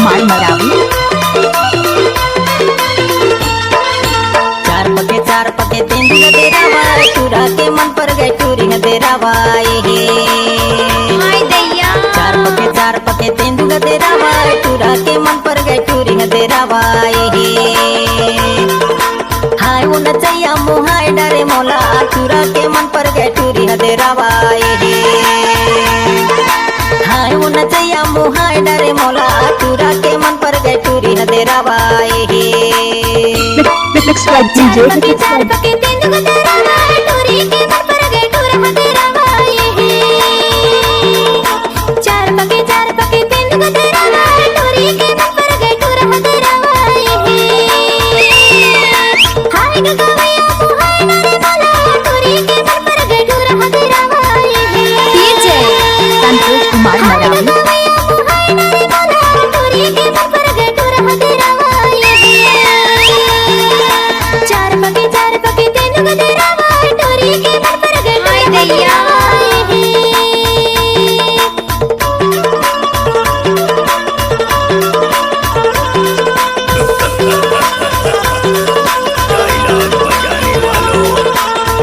कुमार मरावी। चार पके तेंदुआ दे रवाए, चूरा के मन पर गए चूरी दे रवाए हे। हाय दैया। चार पके तेंदुआ दे रवाए, चूरा के मन पर गए चूरी दे रवाए हे। हाय वो नचैया मुहाय डरे मोला, चूरा के मन पर गए चूरी दे रवाए हे। हाय वो नचैया मुहाय डरे मोला, चूरा के मन पर गए चूरी दे रवाए हे। चार पके तेंदुआ दे रवाए, चूरी के मन पर गए चूरा दे रवाए हे। चार पके तेंदुआ दे रवाए, चूरी के मन पर गए चूरा दे रवाए हे। हाय गगवैया मुहाय डरे मोला, चूरी के मन पर गए चूरा दे रवाए हे। डीजे संतोष कुमार मरावी। चार पके तेंदुआ दे रवाए, चूरी के मन पर गए हाय दैया। डायलॉग बजाने वालों,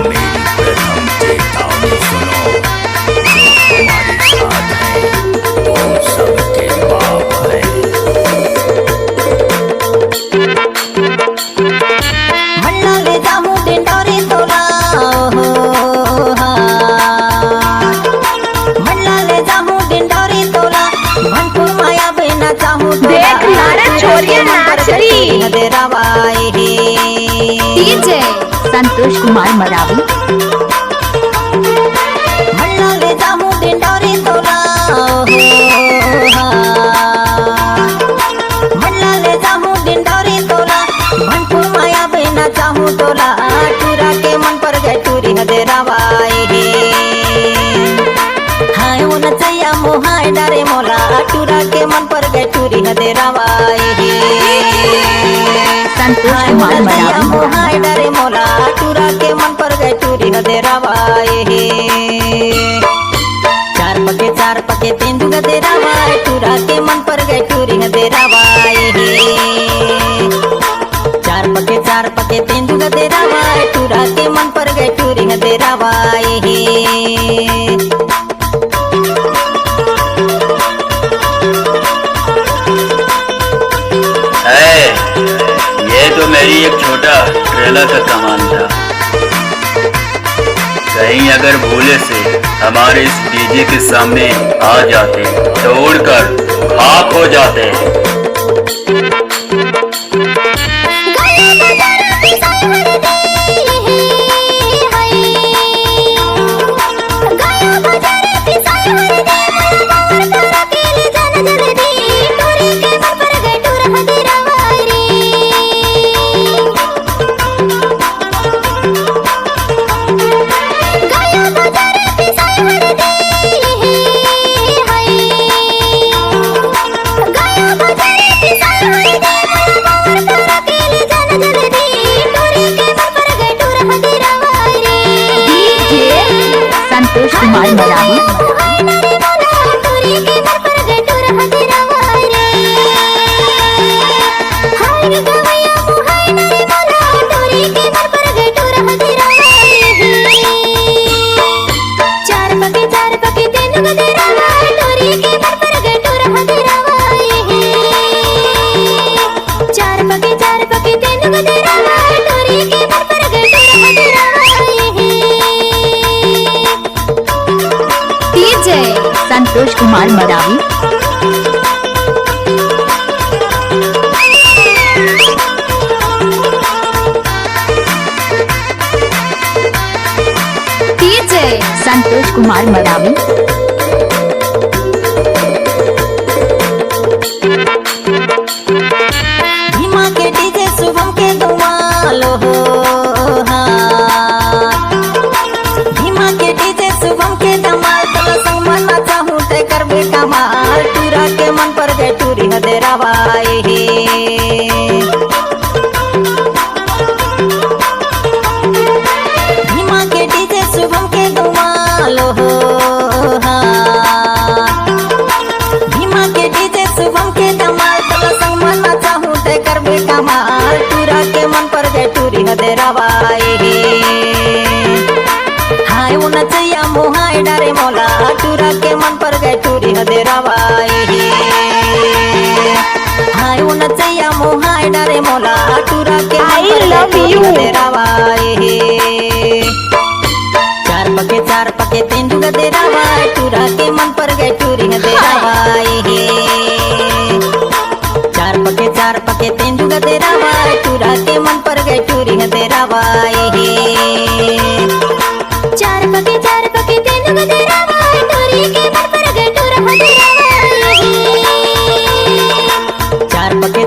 मेरी प्रथम चेतावनी सुनो। जो हमारे साथ है वो सबके बाप है। मन्ना ले जामू डिंडोरी तोला हो हाँ। मन्ना ले जामू डिंडोरी तोला, भनपुर माया बिना चाहूँ देख मारा छोरिया नाच रही। दे रवाए हे। डीजे संतोष कुमार मरावी। मन्ना ले जामू डिंडोरी तोला हो हाँ। मन्ना ले जामू डिंडोरी तोला, भनपुर माया बिना चाहूँ तोला, चूरा के मन पर गए चूरी दे रवाए हे। हाय वो नचैया मुहाय डरे मोला, चूरा के मन पर गए चूरी दे रवाए हे। संतोष हाय वो कुमार नचैया मरावी। मुहाय डरे मोला, चूरा के मन पर गए चूरी दे रवाए हे। चार पके तेंदुआ दे रवाए, चूरा के मन पर गए चूरी दे रवाए हे। चार पके तेंदुआ दे रवाए, चूरा के मन पर गए चूरी दे रवाए हे। ये तो मेरी एक छोटा ट्रेलर का कमान था। कहीं अगर भूले से हमारे इस डीजे के सामने आ जाते तो उड़कर खाक हो जाते। संतोष कुमार मरावी। चार पके तेंदुआ दे रवाए, चूरी के मन पर गए चूरा दे रवाए हे। चार पके तेंदुआ दे रवाए, चूरी के मन पर गए चूरा दे रवाए हे। डीजे संतोष कुमार मरावी। डीजे संतोष कुमार मरावी। भीमा के डीजे शुभम के धुमालो हो हाँ। भीमा के डीजे शुभम के धमाल, तला संग मना चाहूँ ते करबे कमाल, चूरा के मन पर गए चूरी दे रवाए हे। भीमा के डीजे शुभम के धुमालो हो हाँ। भीमा के डीजे शुभम के धमाल, मोहाय डरे मोला टूरा के मन पर गए टूरी हदेरावाए हाय वो नचैया मोहाय डरे मोला टूरा के मन पर गए टूरी हदेरावाए चार पके तेंदु गदेरावाए टूरा के मन पर गए टूरी हदेरावाए चार पके तेंदु गदेरावाए टूरा के मन पर गए टूरी हदेरावाए चार पके तेनु गदेरावाए टूरी के मन पर गए टूरा हदेरावाए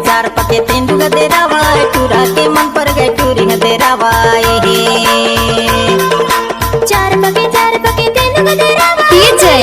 चार पके तेंदु गदेरावाए टूरा के मन पर गए टूरी हदेरावाए चार पके तेनु गदेरावाए डीजे